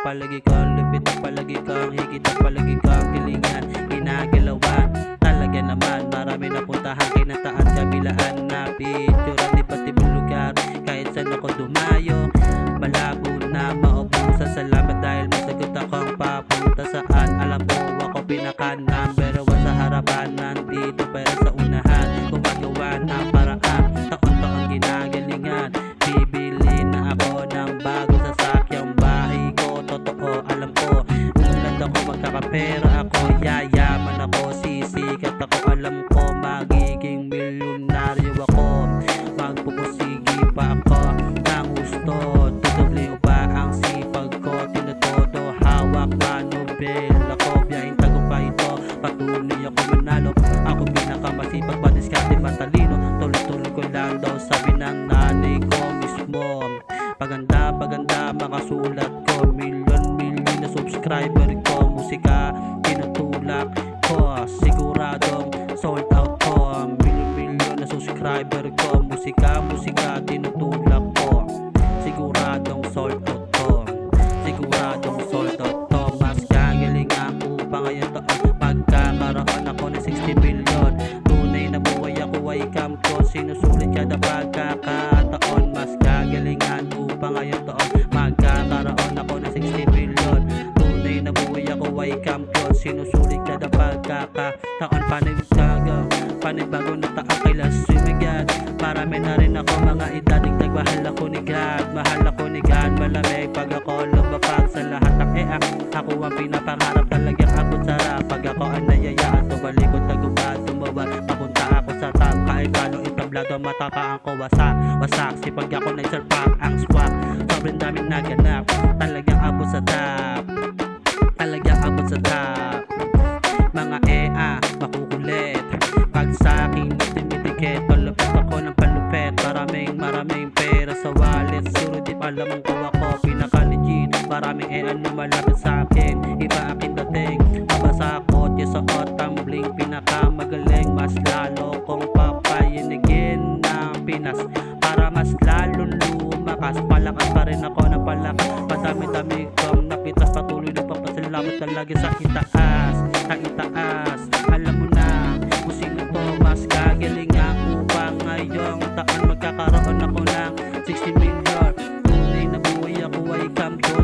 palagi kang lupit at palagi kang higit at palagi kang kilingan, ginagalawan. Talaga naman marami na puntahan, kinataan, kabilaan na picturean, iba't ibang lugar kahit saan ako dumayo. Malabo na maubusan, salamat dahil masagot akong papunta saan. Alam ko ako pinaka-number one sa harapan, nandito pero sa unahan, gumagawa ng paraan, taon-taon ginagalingan. Bibili na ako ng bago sasakyang bahay ko, totoo alam ko, tulad ako magkakapera ako, yayaman ako, sisikat ako, alam ko magiging milyonaryo ako, magpupusigi pa ako ng gusto, tutuloy pa ang sipag ko, tinutodo, hawak na nobel ako, biyahing tagumpay ito, patuloy ako manalo, ako pinakamasipag, madiskarte, matalino, tuloy-tuloy ko lang daw sabi ng nanay ko mismo. Paganda, paganda, makasulat ko, milyon-milyon na subscriber ko, musika, tinutulak ko, siguradong sold out ko, milyon-milyon na subscriber ko, musika, musika, tinutulak ko, siguradong sold out ko, siguradong sold out ko. Mas gagaling ako pa ngayon taon, pagkakaroon ako ng 60 million, tunay na buhay ako ay kampo, sinusulit kada pagkakataon. Mas gagalingan upang ngayon taon, magkakaroon ako ng 60 million, tunay na buhay ako ay kampo, sinusulit kada pagkakataon. Panibago na taang kailas sumigat, marami na rin ako mga idadigdag, mahal ako ni God, mahal ako ni God, malamig pag ako lumapag sa lahat ng ako ang pinapangarap, talagang abot sarap pag ako ang nayayaan, tumalikod, tagubad, tumawad, papunta ako sa top, kahit paano itablado, matapaan ko wasak, sipag ako na iserpak ang swak, sobrang daming naganap, talagang abot sa top, talagang abot sa top. Mga makukulit pag sa akin timitikit, palupit ako ng palupit, maraming pera sa wallet, suro di alam ko ako pinaka-legit, maraming lumalapit sa akin, iba aking dating, mabasa ko, tisuot, tumbling, pinakamagaling, mas lalo kong papayinigin ng Pinas, para mas lalong lumakas, palakas pa rin ako ng palakas, madami-dami kong napitas, patuloy na papasalamat talaga sa itaas, alam mo na kung sino to, mas gagaling ako pa ngayong taon, magkakaroon ako ng 60 million, tunay na buhay ako ay kampiyon,